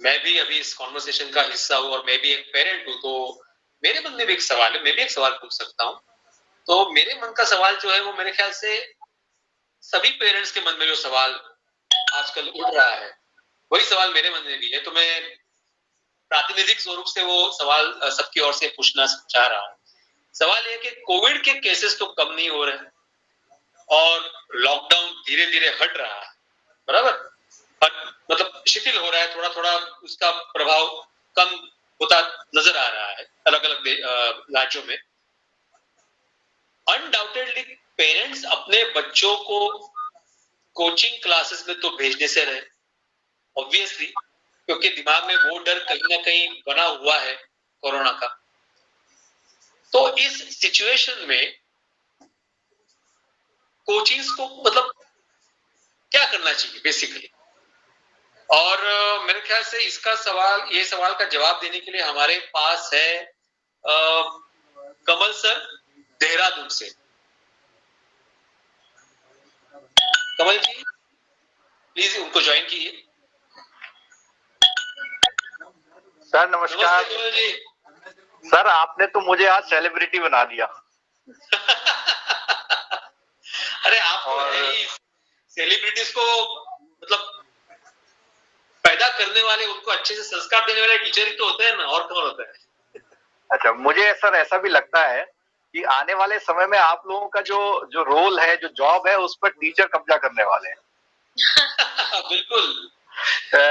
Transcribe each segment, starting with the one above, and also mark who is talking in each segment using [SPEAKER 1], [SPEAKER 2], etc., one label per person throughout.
[SPEAKER 1] मैं भी अभी इस कॉन्वर्सेशन का हिस्सा हूँ और मैं भी एक पेरेंट हूँ, तो मेरे मन में भी एक सवाल है, मैं भी एक सवाल पूछ सकता हूँ। तो मेरे मन का सवाल जो है वो मेरे ख्याल से सभी पेरेंट्स के मन में जो सवाल आजकल उठ रहा है, वही सवाल मेरे मन में भी है। तो मैं प्रातिनिधिक स्वरूप से वो सवाल सबकी ओर से पूछना चाह रहा हूँ। सवाल ये कि कोविड के केसेस तो कम नहीं हो रहे और लॉकडाउन धीरे धीरे हट रहा है, बराबर, मतलब शिथिल हो रहा है, थोड़ा थोड़ा उसका प्रभाव कम होता नजर आ रहा है अलग अलग राज्यों में। अनडाउटेडली पेरेंट्स अपने बच्चों को कोचिंग क्लासेस में तो भेजने से रहे, ऑब्वियसली, क्योंकि दिमाग में वो डर कहीं ना कहीं बना हुआ है कोरोना का। तो इस सिचुएशन में कोचिंग्स को मतलब क्या करना चाहिए बेसिकली? और मेरे ख्याल से इसका ये सवाल का जवाब देने के लिए हमारे पास है कमल सर देहरादून से। कमल जी, प्लीज उनको ज्वाइन कीजिए।
[SPEAKER 2] सर नमस्कार।
[SPEAKER 1] नमस्ते कमल जी।
[SPEAKER 2] सर आपने तो मुझे आज सेलिब्रिटी बना दिया।
[SPEAKER 1] अरे आप तो है ही, सेलिब्रिटीज को मतलब पैदा करने वाले, उनको अच्छे से संस्कार देने वाले टीचर ही तो होते हैं ना, और कौन होता है?
[SPEAKER 2] अच्छा, मुझे सर ऐसा भी लगता है कि आने वाले समय में आप लोगों का जो जो रोल है, जो जॉब है, उस पर टीचर कब्जा करने वाले हैं।
[SPEAKER 1] बिल्कुल।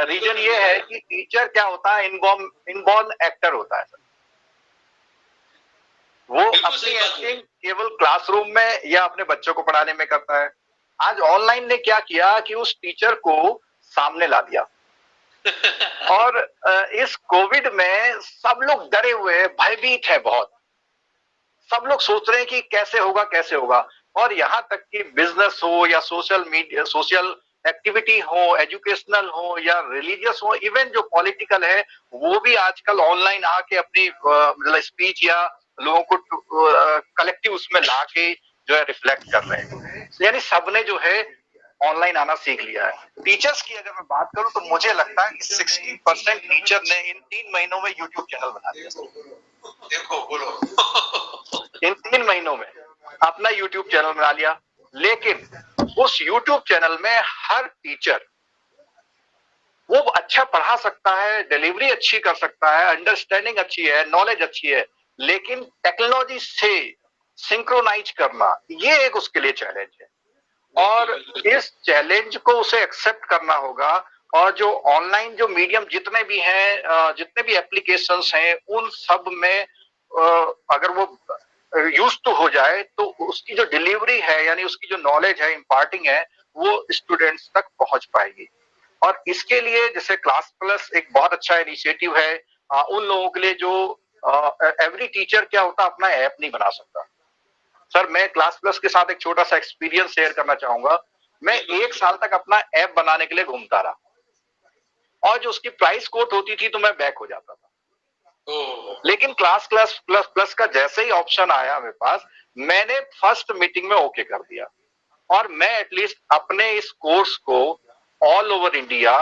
[SPEAKER 2] रीजन ये है कि टीचर क्या होता है, इनबॉर्न एक्टर होता है सर। वो अपनी एक्टिंग केवल क्लासरूम में या अपने बच्चों को पढ़ाने में करता है। आज ऑनलाइन ने क्या किया कि उस टीचर को सामने ला दिया। और इस कोविड में सब लोग डरे हुए हैं, भयभीत है बहुत। सब लोग सोच रहे हैं कि कैसे होगा कैसे होगा। और यहाँ तक कि बिजनेस हो या सोशल मीडिया, सोशल एक्टिविटी हो, एजुकेशनल हो या रिलीजियस हो, इवन जो पॉलिटिकल है, वो भी आजकल ऑनलाइन आके अपनी मतलब स्पीच या लोगों को कलेक्टिव उसमें ला के जो है रिफ्लेक्ट कर रहे हैं। यानी सबने जो है ऑनलाइन आना सीख लिया है। टीचर्स की अगर मैं बात करूं तो मुझे लगता है कि 60% टीचर ने इन 3 महीनों में यूट्यूब चैनल बना दिया।
[SPEAKER 1] देखो बोलो।
[SPEAKER 2] इन 3 महीनों में अपना यूट्यूब चैनल बना लिया। लेकिन उस यूट्यूब चैनल में हर टीचर वो अच्छा पढ़ा सकता है, डिलीवरी अच्छी कर सकता है, अंडरस्टैंडिंग अच्छी है, नॉलेज अच्छी है, लेकिन टेक्नोलॉजी से सिंक्रोनाइज करना ये एक उसके लिए चैलेंज है। और इस चैलेंज को उसे एक्सेप्ट करना होगा। और जो ऑनलाइन जो मीडियम जितने भी हैं, जितने भी एप्लीकेशंस हैं, उन सब में अगर वो यूज टू हो जाए तो उसकी जो डिलीवरी है, यानी उसकी जो नॉलेज है, इम्पार्टिंग है, वो स्टूडेंट्स तक पहुंच पाएगी। और इसके लिए जैसे क्लास प्लस एक बहुत अच्छा इनिशिएटिव है। उन लोगों के लिए जो एवरी टीचर क्या होता अपना ऐप नहीं बना सकता। सर मैं क्लास प्लस के साथ एक छोटा सा एक्सपीरियंस शेयर करना चाहूंगा। मैं 1 साल तक अपना ऐप बनाने के लिए घूमता रहा और जो उसकी प्राइस कोट होती थी तो मैं बैक हो जाता था। लेकिन क्लास प्लस प्लस प्लस का जैसे ही ऑप्शन आया मेरे पास, मैंने फर्स्ट मीटिंग में ओके कर दिया। और मैं एटलीस्ट अपने इस कोर्स को ऑल ओवर इंडिया,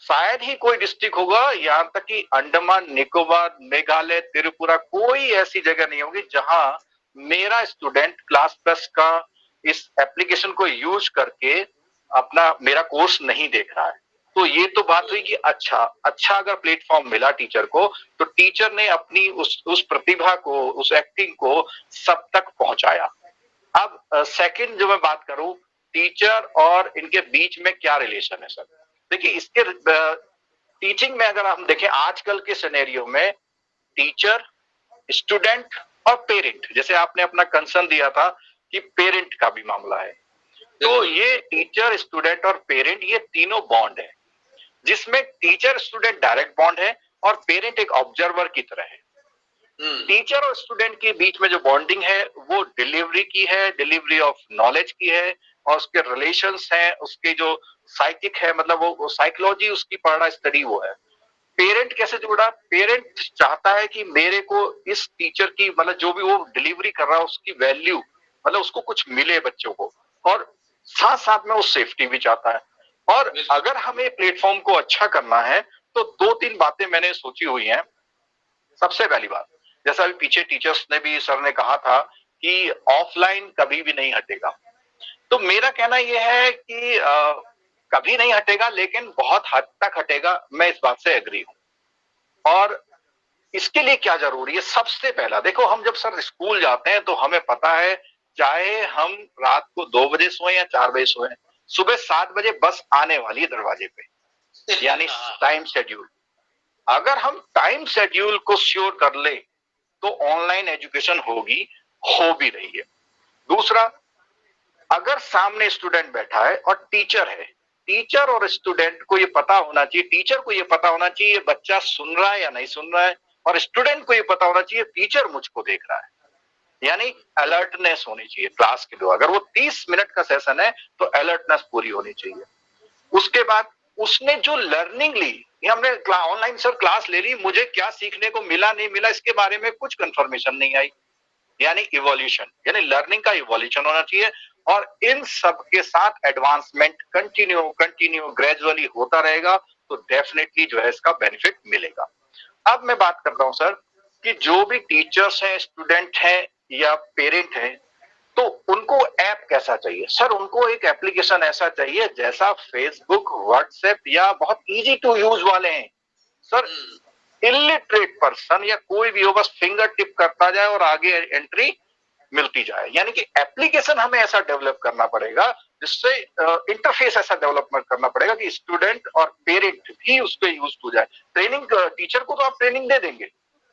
[SPEAKER 2] शायद ही कोई डिस्ट्रिक्ट होगा, यहां तक कि अंडमान निकोबार, मेघालय, त्रिपुरा, कोई ऐसी जगह नहीं होगी जहां मेरा स्टूडेंट क्लास प्लस का इस एप्लीकेशन को यूज करके अपना मेरा कोर्स नहीं देख रहा है। तो ये तो बात हुई कि अच्छा अगर प्लेटफॉर्म मिला टीचर को, तो टीचर ने अपनी उस प्रतिभा को, उस एक्टिंग को सब तक पहुंचाया। अब सेकंड जो मैं बात करूं, टीचर और इनके बीच में क्या रिलेशन है सर। देखिए इसके टीचिंग में अगर हम देखें आजकल के सिनेरियो में, टीचर, स्टूडेंट और पेरेंट, जैसे आपने अपना कंसर्न दिया था कि पेरेंट का भी मामला है, तो ये टीचर, स्टूडेंट और पेरेंट ये तीनों बॉन्ड है, जिसमें टीचर स्टूडेंट डायरेक्ट बॉन्ड है और पेरेंट एक ऑब्जर्वर की तरह है। टीचर और स्टूडेंट के बीच में जो बॉन्डिंग है वो डिलीवरी की है, डिलीवरी ऑफ नॉलेज की है, और उसके रिलेशंस हैं, उसके जो साइकिक है, मतलब वो साइकोलॉजी उसकी पढ़ रहा स्टडी वो है। पेरेंट कैसे जुड़ा, पेरेंट चाहता है कि मेरे को इस टीचर की, मतलब जो भी वो डिलीवरी कर रहा है उसकी वैल्यू, मतलब उसको कुछ मिले बच्चों को, और साथ साथ में वो सेफ्टी भी चाहता है। और अगर हमें प्लेटफॉर्म को अच्छा करना है तो 2-3 बातें मैंने सोची हुई हैं। सबसे पहली बात, जैसा अभी पीछे टीचर्स ने भी, सर ने कहा था कि ऑफलाइन कभी भी नहीं हटेगा। तो मेरा कहना यह है कि कभी नहीं हटेगा, लेकिन बहुत हद तक हटेगा, मैं इस बात से एग्री हूं। और इसके लिए क्या जरूरी है? सबसे पहला देखो, हम जब सर स्कूल जाते हैं तो हमें पता है, चाहे हम रात को 2 बजे सोए या 4 बजे सोए, सुबह 7 बजे बस आने वाली है दरवाजे पे, यानी टाइम शेड्यूल। अगर हम टाइम शेड्यूल को श्योर कर ले तो ऑनलाइन एजुकेशन होगी, हो भी रही है। दूसरा, अगर सामने स्टूडेंट बैठा है और टीचर है, टीचर और स्टूडेंट को ये पता होना चाहिए, टीचर को ये पता होना चाहिए ये बच्चा सुन रहा है या नहीं सुन रहा है, और स्टूडेंट को ये पता होना चाहिए टीचर मुझको देख रहा है। यानी अलर्टनेस होनी चाहिए क्लास के लिए। अगर वो 30 मिनट का सेशन है तो अलर्टनेस पूरी होनी चाहिए। उसके बाद उसने जो लर्निंग ली, हमने ऑनलाइन सर क्लास ले ली, मुझे क्या सीखने को मिला नहीं मिला इसके बारे में कुछ कंफर्मेशन नहीं आई, यानी इवोल्यूशन, यानी लर्निंग का इवोल्यूशन होना चाहिए। और इन सब के साथ एडवांसमेंट कंटिन्यू ग्रेजुअली होता रहेगा, तो डेफिनेटली जो है इसका बेनिफिट मिलेगा। अब मैं बात करता हूं सर कि जो भी टीचर्स हैं, स्टूडेंट हैं या पेरेंट हैं, तो उनको ऐप कैसा चाहिए? सर उनको एक एप्लीकेशन ऐसा चाहिए जैसा फेसबुक, व्हाट्सएप या बहुत इजी टू यूज वाले हैं सर। इलिटरेट पर्सन या कोई भी हो, बस फिंगर टिप करता जाए और आगे एंट्री मिलती जाए। यानी कि एप्लीकेशन हमें ऐसा डेवलप करना पड़ेगा, जिससे इंटरफेस ऐसा डेवलपमेंट करना पड़ेगा कि स्टूडेंट और पेरेंट भी उस पर यूज हो जाए। ट्रेनिंग, टीचर को तो आप ट्रेनिंग दे देंगे,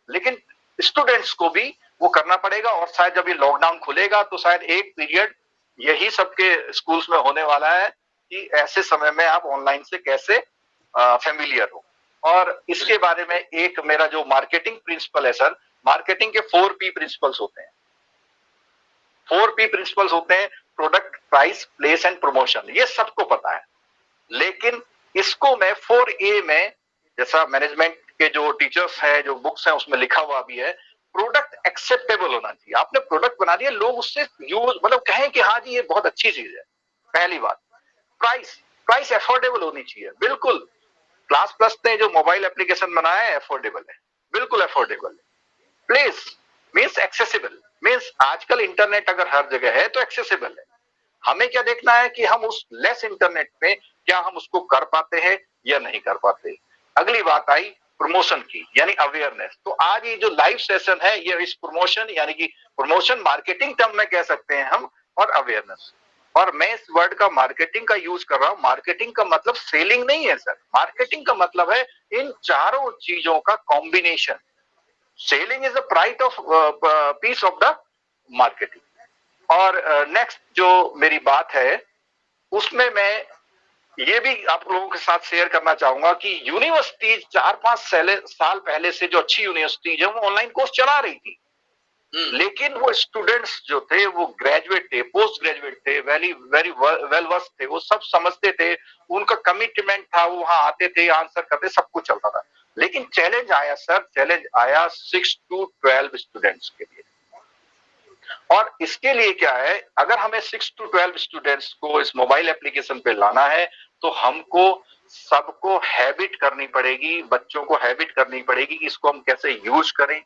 [SPEAKER 2] लेकिन स्टूडेंट्स को भी वो करना पड़ेगा। और शायद जब ये लॉकडाउन खुलेगा तो शायद एक पीरियड यही सबके स्कूल्स में होने वाला है कि ऐसे समय में आप ऑनलाइन से कैसे फेमिलियर हो। और इसके बारे में एक मेरा जो मार्केटिंग प्रिंसिपल है सर, मार्केटिंग के 4P प्रिंसिपल्स होते हैं। 4P प्रिंसिपल्स होते हैं, product, price, place and promotion. ये सबको पता है, लेकिन इसको मैं 4A में, जैसा मैनेजमेंट के जो टीचर्स हैं, जो बुक्स हैं, उसमें लिखा हुआ भी है, प्रोडक्ट एक्सेप्टेबल होना चाहिए। आपने प्रोडक्ट बना दिया, लोग उससे यूज, मतलब कहें कि हाँ जी ये बहुत अच्छी चीज है, पहली बात। प्राइस, प्राइस अफोर्डेबल होनी चाहिए, बिल्कुल। क्लास प्लस ने जो मोबाइल एप्लीकेशन बनाया है अफोर्डेबल है, बिल्कुल अफोर्डेबल है। प्लेस मीन्स एक्सेसिबल, मीन्स आजकल इंटरनेट अगर हर जगह है तो एक्सेसिबल है। हमें क्या देखना है कि हम उस लेस इंटरनेट पे क्या हम उसको कर पाते हैं या नहीं कर पाते। अगली बात आई प्रमोशन की, यानी अवेयरनेस। तो आज ये जो लाइव सेशन है, ये इस प्रमोशन, यानी कि प्रमोशन मार्केटिंग टर्म में कह सकते हैं हम, और अवेयरनेस। और मैं इस वर्ड का मार्केटिंग का यूज कर रहा हूं। मार्केटिंग का मतलब सेलिंग नहीं है सर, मार्केटिंग का मतलब है इन चारों चीजों का combination. Selling is the प्राइट of peace of the marketing. और नेक्स्ट जो मेरी बात है, उसमें मैं ये भी आप लोगों के साथ शेयर करना चाहूंगा कि यूनिवर्सिटी 4-5 साल पहले से जो अच्छी यूनिवर्सिटी है वो ऑनलाइन कोर्स चला रही थी, लेकिन वो स्टूडेंट्स जो थे वो ग्रेजुएट थे, पोस्ट ग्रेजुएट थे, वेरी वेरी वेल वर्स थे, वो सब समझते थे, उनका कमिटमेंट था, वो वहां आते थे, आंसर करते, सब कुछ चलता था। लेकिन चैलेंज आया सर, चैलेंज आया 6 to 12 स्टूडेंट्स के लिए। और इसके लिए क्या है, अगर हमें 6 to 12 स्टूडेंट्स को इस मोबाइल एप्लीकेशन पे लाना है तो हमको सबको हैबिट करनी पड़ेगी, बच्चों को हैबिट करनी पड़ेगी कि इसको हम कैसे यूज करें।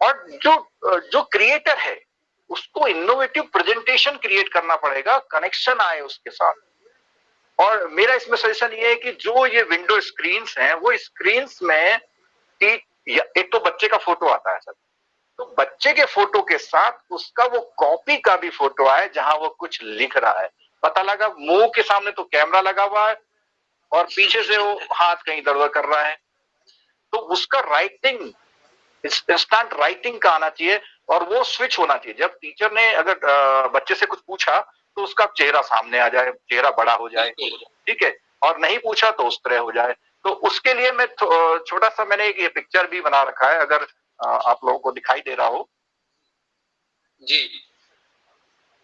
[SPEAKER 2] और जो जो क्रिएटर है उसको इनोवेटिव प्रेजेंटेशन क्रिएट करना पड़ेगा, कनेक्शन आए उसके साथ। और मेरा इसमें सजेशन ये है कि जो ये विंडो स्क्रीन्स हैं, वो स्क्रीन्स में एक तो बच्चे का फोटो आता है सर, तो बच्चे के फोटो के साथ उसका वो कॉपी का भी फोटो आए जहां वो कुछ लिख रहा है। पता लगा मुंह के सामने तो कैमरा लगा हुआ है और पीछे से वो हाथ कहीं इधर-उधर कर रहा है, तो उसका राइटिंग, इंस्टेंट राइटिंग का आना चाहिए। और वो स्विच होना चाहिए, जब टीचर ने अगर बच्चे से कुछ पूछा तो उसका चेहरा सामने आ जाए, चेहरा बड़ा हो जाए, ठीक है, और नहीं पूछा तो उस तरह हो जाए। तो उसके लिए मैं छोटा सा मैंने एक ये पिक्चर भी बना रखा है, अगर आप लोगों को दिखाई दे रहा हो
[SPEAKER 1] जी,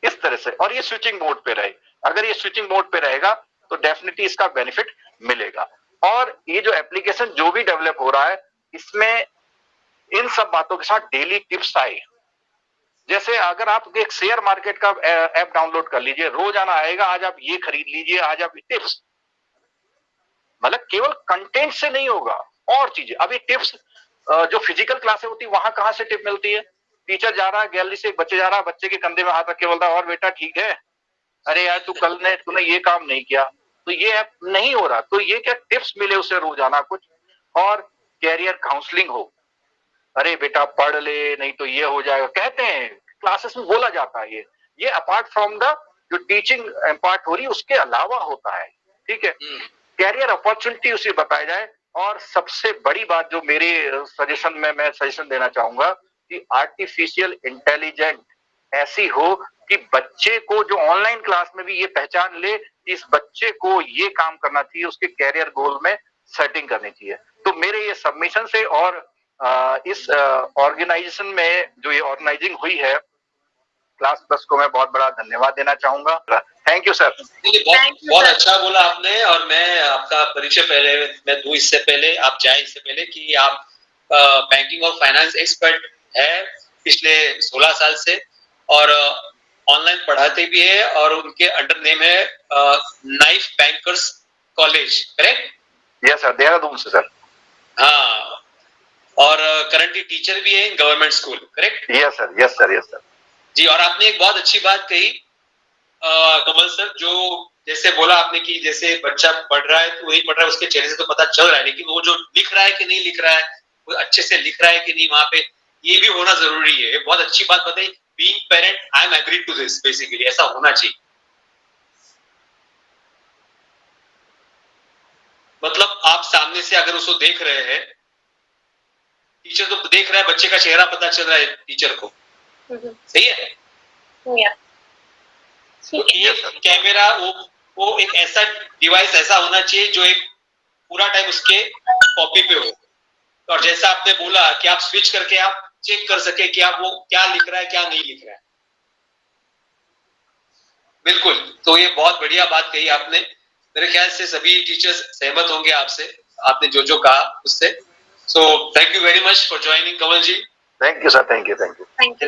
[SPEAKER 2] इस तरह से। और ये स्विचिंग मोड पे रहे, अगर ये स्विचिंग मोड पे रहेगा तो डेफिनेटली इसका बेनिफिट मिलेगा। और ये जो एप्लीकेशन जो भी डेवलप हो रहा है, इसमें इन सब बातों के साथ डेली टिप्स आए। जैसे अगर आप एक शेयर मार्केट का ऐप डाउनलोड कर लीजिए, रोजाना आएगा, आज आप ये खरीद लीजिए, आज आप टिप्स, मतलब केवल कंटेंट से नहीं होगा, और चीजें। अभी टिप्स जो फिजिकल क्लासें होती है वहां कहाँ से टिप मिलती है? टीचर जा रहा है, गैलरी से एक बच्चे जा रहा है, बच्चे के कंधे में हाथ रख के बोलता है और बेटा ठीक है, अरे यार तूने ये काम नहीं किया, तो ये नहीं हो रहा, तो ये क्या टिप्स मिले उसे रोजाना कुछ। और कैरियर काउंसलिंग हो, अरे बेटा पढ़ ले नहीं तो ये हो जाएगा, कहते हैं क्लासेस में बोला जाता है। ये अपार्ट फ्रॉम द जो टीचिंग इम्पार्ट हो रही है उसके अलावा होता है, ठीक है। कैरियर अपॉर्चुनिटी उसे बताया जाए। और सबसे बड़ी बात जो मेरे सजेशन में मैं सजेशन देना चाहूंगा कि आर्टिफिशियल इंटेलिजेंट ऐसी हो कि बच्चे को जो ऑनलाइन क्लास में भी ये पहचान ले कि इस बच्चे को ये काम करना चाहिए, उसके कैरियर गोल में सेटिंग करनी चाहिए। तो मेरे ये सबमिशन से और इस ऑर्गेनाइजेशन में जो ये ऑर्गेनाइजिंग हुई है क्लास प्लस को मैं बहुत बड़ा धन्यवाद देना चाहूंगा। Thank you sir.
[SPEAKER 1] बहुत अच्छा बोला आपने। और मैं आपका परिचय पहले मैं दूं इससे पहले, आप जाए इससे पहले, कि आप बैंकिंग और फाइनेंस एक्सपर्ट है पिछले 16 साल से, और ऑनलाइन पढ़ाते भी है, और उनके अंडर नेम है knife bankers college, correct?
[SPEAKER 2] Yes sir, Dehradun से सर।
[SPEAKER 1] हाँ, और करंटली टीचर भी है government school, correct?
[SPEAKER 2] Yes sir, yes sir, yes sir
[SPEAKER 1] जी। और आपने एक बहुत अच्छी बात कही कमल सर, जो जैसे बोला आपने कि जैसे बच्चा पढ़ रहा है तो नहीं पढ़ रहा है उसके चेहरे से तो पता चल रहा है, लेकिन वो जो लिख रहा है कि नहीं लिख रहा है, वो अच्छे से लिख रहा है कि नहीं, वहां पे ये भी होना जरूरी है। ये बहुत अच्छी बात बताई। Being parent, I am agree to this, basically ऐसा होना चाहिए। मतलब आप सामने से अगर उसको देख रहे हैं, टीचर तो देख रहा है, बच्चे का चेहरा पता चल रहा है टीचर को, सही है? तो एक कैमरा, वो एक ऐसा डिवाइस ऐसा होना चाहिए जो एक पूरा टाइम उसके कॉपी पे हो, और जैसा आपने बोला कि आप स्विच करके आप चेक कर सके कि आप वो क्या लिख रहा है क्या नहीं लिख रहा है। बिल्कुल। तो ये बहुत बढ़िया बात कही आपने। मेरे ख्याल से सभी टीचर्स सहमत होंगे आपसे, आपने जो जो कहा उससे। So thank you very much for joining Kamal ji.
[SPEAKER 2] Thank you sir, thank you, thank you.